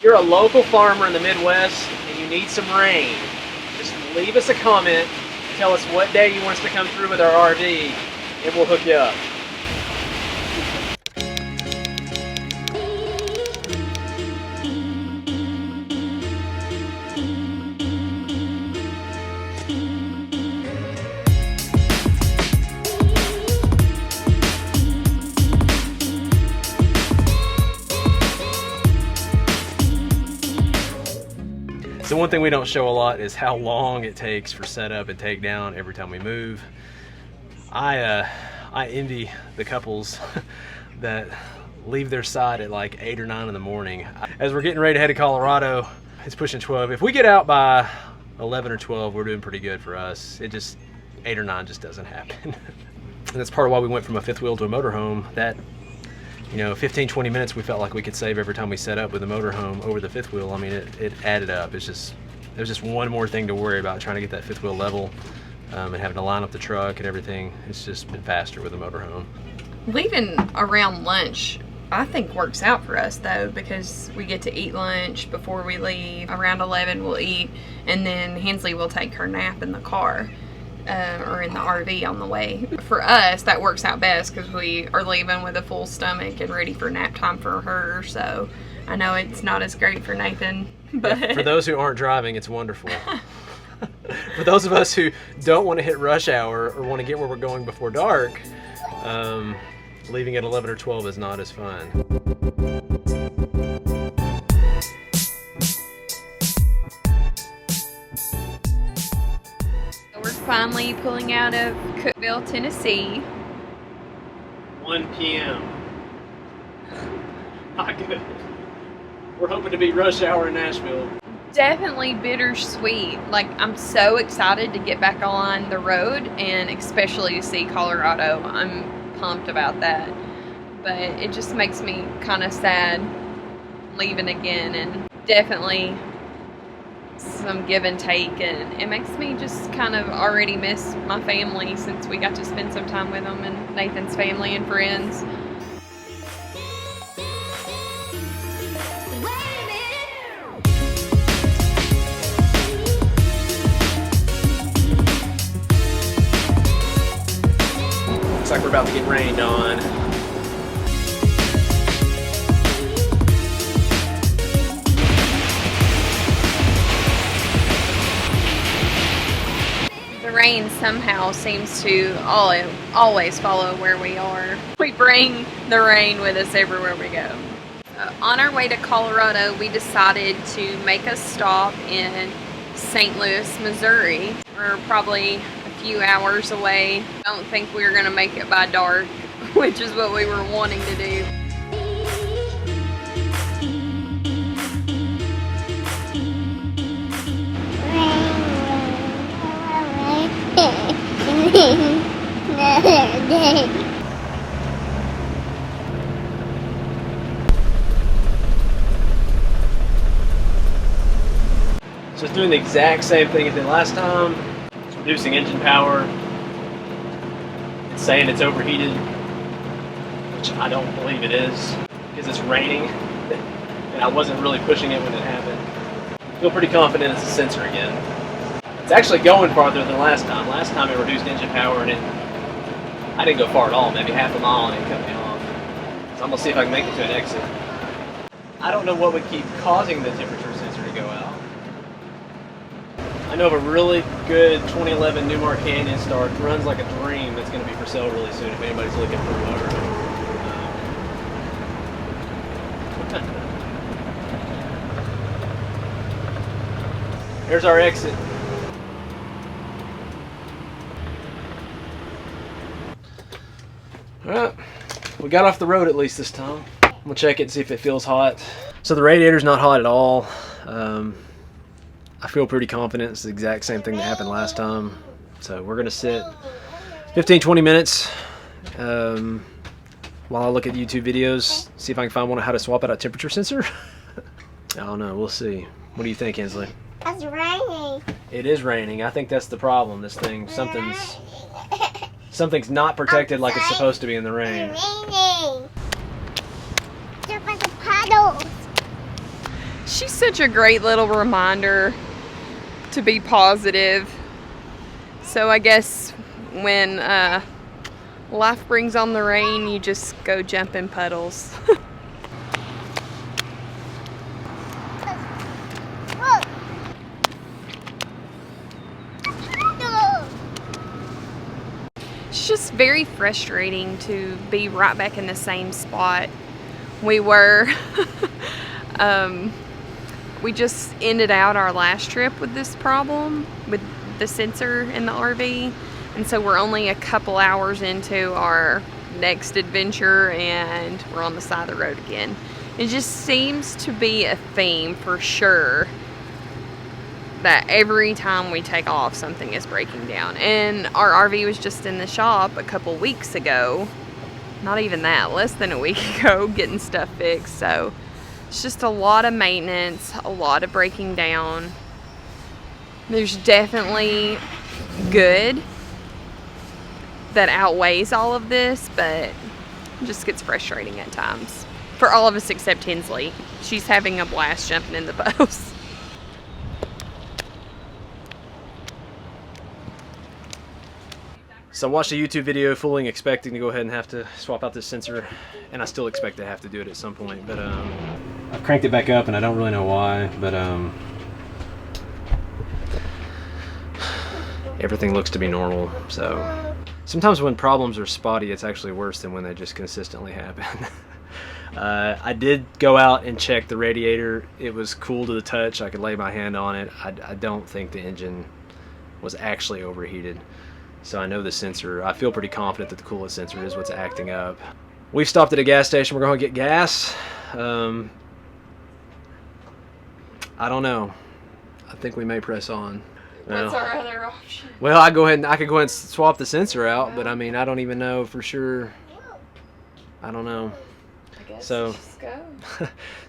you're a local farmer in the Midwest and you need some rain, just leave us a comment, tell us what day you want us to come through with our RV, and we'll hook you up. So one thing we don't show a lot is how long it takes for setup and takedown every time we move. I envy the couples that leave their side at like 8 or 9 in the morning. As we're getting ready to head to Colorado, it's pushing 12. If we get out by 11 or 12, we're doing pretty good for us. It just, 8 or 9 just doesn't happen. And that's part of why we went from a fifth wheel to a motorhome. That, you know, 15-20 minutes we felt like we could save every time we set up with the motorhome over the fifth wheel. I mean, it added up. It was just one more thing to worry about, trying to get that fifth wheel level and having to line up the truck and everything. It's just been faster with the motorhome. Leaving around lunch, I think works out for us though, because we get to eat lunch before we leave. Around 11 we'll eat, and then Hensley will take her nap in the car. Or in the RV on the way. For us, that works out best because we are leaving with a full stomach and ready for nap time for her. So I know it's not as great for Nathan, but yeah, for those who aren't driving, it's wonderful. For those of us who don't want to hit rush hour or want to get where we're going before dark, leaving at 11 or 12 is not as fun. Finally pulling out of Cookeville, Tennessee. 1 p.m. Not good. We're hoping to beat rush hour in Nashville. Definitely bittersweet. Like, I'm so excited to get back on the road, and especially to see Colorado. I'm pumped about that. But it just makes me kind of sad leaving again, and definitely some give and take, and it makes me just kind of already miss my family since we got to spend some time with them and Nathan's family and friends. Looks like we're about to get rained on. Rain somehow seems to always follow where we are. We bring the rain with us everywhere we go. On our way to Colorado, we decided to make a stop in St. Louis, Missouri. We're probably a few hours away. I don't think we're gonna make it by dark, which is what we were wanting to do. So it's doing the exact same thing it did last time. It's reducing engine power. It's saying it's overheated, which I don't believe it is, because it's raining and I wasn't really pushing it when it happened. I feel pretty confident it's a sensor again. It's actually going farther than last time. Last time it reduced engine power and I didn't go far at all, maybe half a mile, and it cut me off. So I'm gonna see if I can make it to an exit. I don't know what would keep causing the temperature sensor to go out. I know of a really good 2011 Newmar Canyon Star. It runs like a dream. That's gonna be for sale really soon if anybody's looking for a motor. Here's our exit. Alright, we got off the road at least this time. I'm gonna check it and see if it feels hot. So the radiator's not hot at all. I feel pretty confident it's the exact same thing that happened last time. So we're gonna sit 15-20 minutes while I look at YouTube videos, see if I can find one on how to swap out a temperature sensor. I don't know, we'll see. What do you think, Hensley? It's raining. It is raining. I think that's the problem. This thing, something's not protected like it's supposed to be in the rain. It's raining. Just like a puddle. She's such a great little reminder to be positive. So I guess when life brings on the rain, you just go jump in puddles. It's just very frustrating to be right back in the same spot we were. We just ended out our last trip with this problem with the sensor in the RV, and so we're only a couple hours into our next adventure and we're on the side of the road again. It just seems to be a theme for sure that every time we take off something is breaking down. And our RV was just in the shop a couple weeks ago, not even that, less than a week ago, getting stuff fixed. So it's just a lot of maintenance, a lot of breaking down. There's definitely good that outweighs all of this, but it just gets frustrating at times. For all of us except Hensley. She's having a blast jumping in the bows. So I watched a YouTube video fully expecting to go ahead and have to swap out this sensor, and I still expect to have to do it at some point, but I've cranked it back up and I don't really know why, but everything looks to be normal. So sometimes when problems are spotty, it's actually worse than when they just consistently happen. I did go out and check the radiator. It was cool to the touch. I could lay my hand on it. I don't think the engine was actually overheated. So I know the sensor, I feel pretty confident that the coolant sensor is what's acting up. We've stopped at a gas station. We're going to get gas. I don't know. I think we may press on. What's our other option? Well, I could go ahead and swap the sensor out, but I mean, I don't even know for sure. I don't know. I guess So, just go.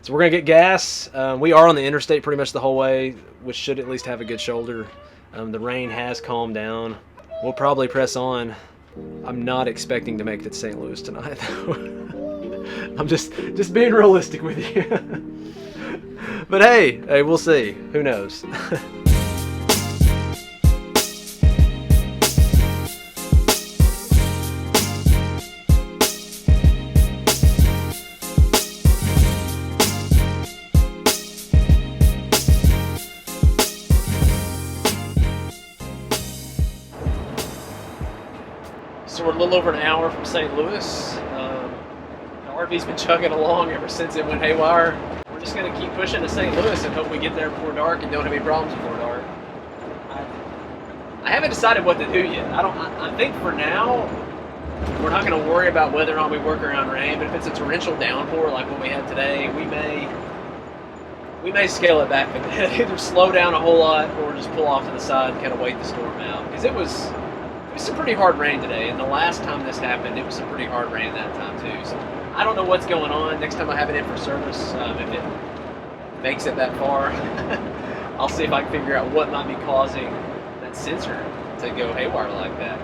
so we're gonna get gas. We are on the interstate pretty much the whole way, which should at least have a good shoulder. The rain has calmed down. We'll probably press on. I'm not expecting to make it to St. Louis tonight, though. I'm just being realistic with you. But hey, we'll see. Who knows? So we're a little over an hour from St. Louis. The RV's been chugging along ever since it went haywire. We're just going to keep pushing to St. Louis and hope we get there before dark and don't have any problems before dark. I haven't decided what to do yet. I think for now, we're not going to worry about whether or not we work around rain, but if it's a torrential downpour like what we had today, we may scale it back a bit. Either slow down a whole lot or just pull off to the side and kind of wait the storm out. Because it was some pretty hard rain today, and the last time this happened, it was some pretty hard rain that time too. So I don't know what's going on. Next time I have it in for service, if it makes it that far, I'll see if I can figure out what might be causing that sensor to go haywire like that.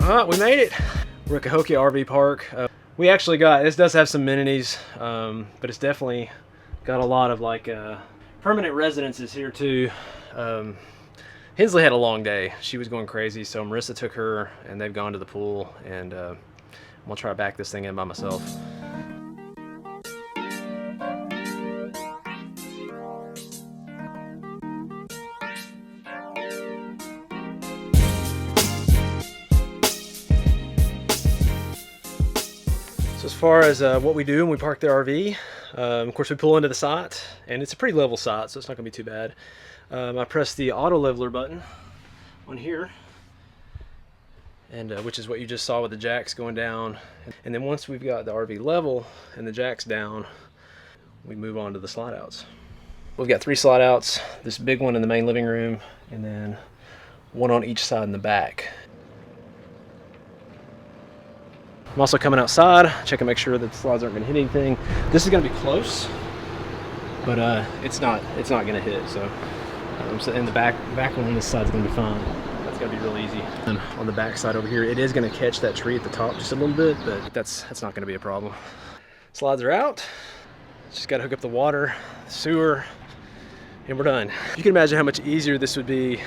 Alright, we made it. We're at Cahokia RV Park. We actually got, this does have some amenities, but it's definitely got a lot of like permanent residences here too. Hensley had a long day. She was going crazy, so Marissa took her and they've gone to the pool, and I'm gonna try to back this thing in by myself. So as far as what we do when we park the RV, of course we pull into the site, and it's a pretty level site, so it's not going to be too bad. I press the auto leveler button on here, and which is what you just saw with the jacks going down. And then once we've got the RV level and the jacks down, we move on to the slide outs. We've got 3 slide outs, this big one in the main living room, and then one on each side in the back. I'm also coming outside, checking to make sure that the slides aren't gonna hit anything. This is gonna be close, but it's not gonna hit, so in the back one on this side's gonna be fine. That's gonna be real easy. And on the back side over here, it is gonna catch that tree at the top just a little bit, but that's not gonna be a problem. Slides are out. Just gotta hook up the water, sewer, and we're done. You can imagine how much easier this would be.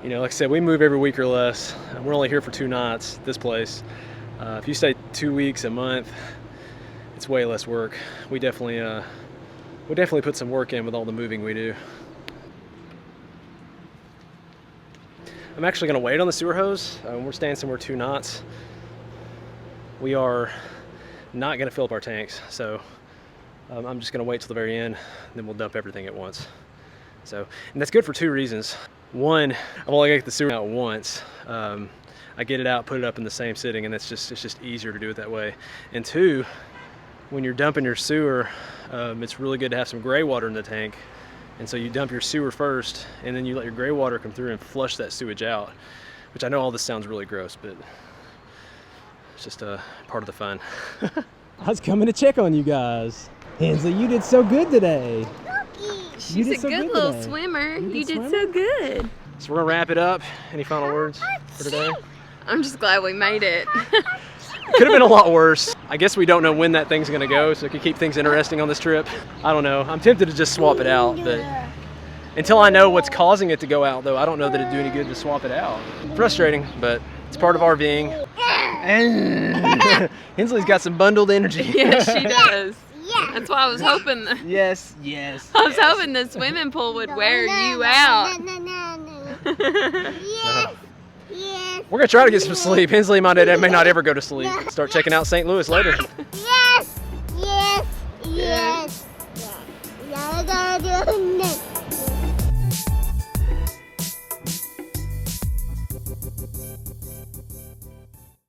You know, like I said, we move every week or less. We're only here for 2 nights, this place. If you stay 2 weeks, a month, it's way less work. We definitely put some work in with all the moving we do. I'm actually gonna wait on the sewer hose. We're staying somewhere 2 nights. We are not gonna fill up our tanks, so I'm just gonna wait till the very end, then we'll dump everything at once. So, and that's good for 2 reasons. One, I've only got to get the sewer out once. I get it out, put it up in the same sitting, and it's just easier to do it that way. And 2, when you're dumping your sewer, it's really good to have some gray water in the tank. And so you dump your sewer first, and then you let your gray water come through and flush that sewage out. Which I know all this sounds really gross, but it's just a part of the fun. I was coming to check on you guys. Hensley, you did so good today. She's a good little swimmer. You did so good. So we're gonna wrap it up. Any final words for today? I'm just glad we made it. Could have been a lot worse. I guess we don't know when that thing's gonna go, so it could keep things interesting on this trip. I don't know. I'm tempted to just swap it out, but until I know what's causing it to go out, though, I don't know that it'd do any good to swap it out. Frustrating, but it's part of RVing. Hensley's got some bundled energy. Yeah, she does. Yeah. That's why I was hoping. Yes. I was hoping the swimming pool would wear you out. We're gonna try to get some sleep. Hensley may not ever go to sleep. Start checking out St. Louis later. Yes.